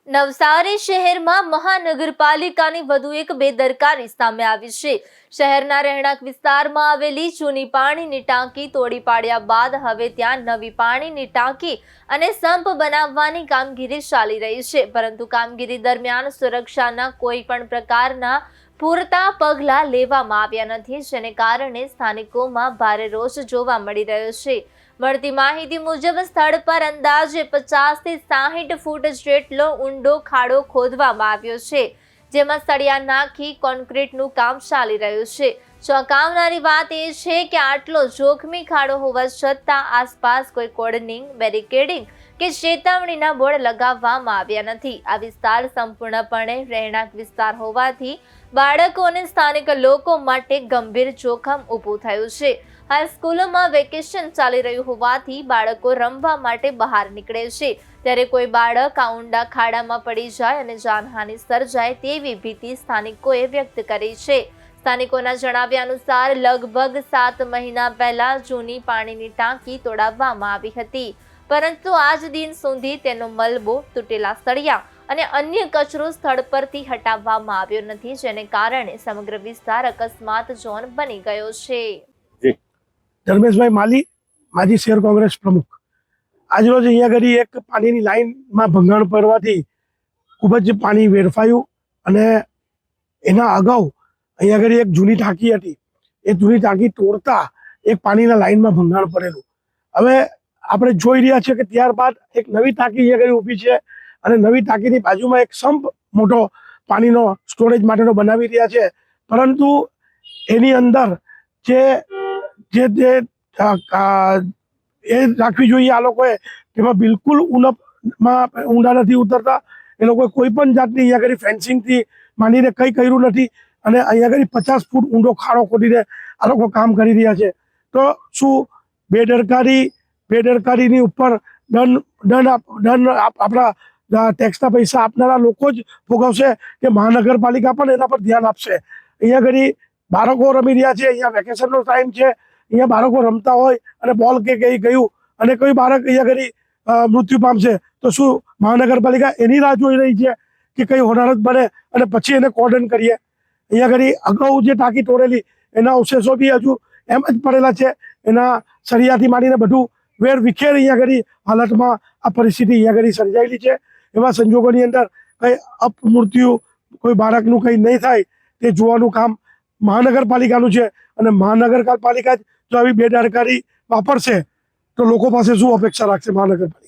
નવસારી શહેરમાં મહાનગરપાલિકાની વધુ એક બેદરકારી સામે આવી છે। શહેરના રહેણાંક વિસ્તારમાં આવેલી જૂની પાણીની ટાંકી તોડી પાડ્યા બાદ હવે ત્યાં નવી પાણીની ટાંકી અને સંપ બનાવવાની કામગીરી ચાલી રહી છે, પરંતુ કામગીરી દરમિયાન સુરક્ષાના કોઈ પણ પ્રકારના પૂરતા પગલાં લેવામાં આવ્યા નથી, જેને કારણે સ્થાનિકોમાં ભારે રોષ જોવા મળી રહ્યો છે। મળતી માહિતી મુજબ સ્થળ પર અંદાજે 50 થી 60 ફૂટ જેટલો ઊંડો ખાડો ખોદવામાં આવ્યો છે, જેમાં સળિયા નાખી કોન્ક્રીટનું કામ ચાલી રહ્યું છે। ચોંકાવનારી વાત એ છે કે આટલો જોખમી ખાડો હોવા છતાં આસપાસ કોઈ કોર્ડનિંગ, બેરિકેડિંગ કે ચેતવણીના બોર્ડ લગાવવામાં આવ્યા નથી। આ વિસ્તાર સંપૂર્ણપણે રહેણાંક વિસ્તાર હોવાથી બાળકો અને સ્થાનિક લોકો માટે ગંભીર જોખમ ઊભું થયું છે। હાલ સ્કૂલોમાં વેકેશન ચાલી રહ્યું હોવાથી બાળકો રમવા માટે બહાર નીકળે છે, ત્યારે કોઈ બાળક આ ઊંડા ખાડામાં પડી જાય અને જાનહાનિ સર્જાય તેવી ભીતિ સ્થાનિકોએ વ્યક્ત કરી છે। સ્થાનિકોના જણાવ્યા અનુસાર લગભગ 7 મહિના પહેલા જૂની પાણીની ટાંકી તોડાવવામાં આવી હતી, પરંતુ આજ દિન સુધી તેનો મલબો, તૂટેલા સળિયા અને અન્ય કચરો સ્થળ પરથી હટાવવામાં આવ્યો નથી, જેને કારણે સમગ્ર વિસ્તાર અકસ્માત ઝોન બની ગયો છે। ધર્મેશભાઈ માલી, માજી શહેર કોંગ્રેસ પ્રમુખ। આજરોજ અહીંયા આગળ એક પાણીની લાઇનમાં ભંગાણ પડવાથી ખૂબ જ પાણી વેડફાયું અને એના અગાઉ અહીંયા આગળ એક જૂની ટાંકી હતી, એ જૂની ટાંકી તોડતા એક પાણીના લાઇનમાં ભંગાણ પડેલું। હવે આપણે જોઈ રહ્યા છીએ કે ત્યારબાદ એક નવી ટાંકી અહીંયા આગળ ઊભી છે અને નવી ટાંકીની બાજુમાં એક સંપ મોટો પાણીનો સ્ટોરેજ માટેનો બનાવી રહ્યા છે, પરંતુ એની અંદર જે એ રાખવી જોઈએ આ લોકોએ તેમાં બિલકુલ ઊંડા નથી ઉતરતા। એ લોકોએ કોઈ પણ જાતની અહીંયા આગળ ફેન્સિંગથી માંડીને કંઈ કર્યું નથી અને અહીંયા આગળ 50 ફૂટ ઊંડો ખાડો ખોદીને આ લોકો કામ કરી રહ્યા છે। તો શું બેદરકારીની ઉપર દંડ આપણા ટેક્સના પૈસા આપનારા લોકો જ ભોગવશે કે મહાનગરપાલિકા પણ એના પર ધ્યાન આપશે? અહીંયા આગળ બાળકો રમી રહ્યા છે, અહીંયા વેકેશનનો ટાઈમ છે, અહીંયા બાળકો રમતા હોય અને બોલ કે કંઈ ગયું અને કોઈ બાળક અહીંયા આગળ મૃત્યુ પામશે તો શું મહાનગરપાલિકા એની રાહ જોઈ રહી છે કે કંઈ હોનારત બને અને પછી એને કોર્ડન કરીએ? અહીંયા આગળ અગાઉ જે ટાંકી તોડેલી એના અવશેષો બી હજુ એમ જ પડેલા છે, એના સળિયાથી માંડીને બધું વેર વિખેર અહીંયા આગળ હાલતમાં આ પરિસ્થિતિ અહીંયા આગળ સર્જાયેલી છે। એવા સંજોગોની અંદર કંઈ અપમૃત્યુ કોઈ બાળકનું કંઈ નહીં થાય તે જોવાનું કામ મહાનગરપાલિકાનું છે અને મહાનગરપાલિકા જો આવી બેદરકારી વાપરશે તો લોકો પાસે શું અપેક્ષા રાખશે મહાનગરપાલિકા?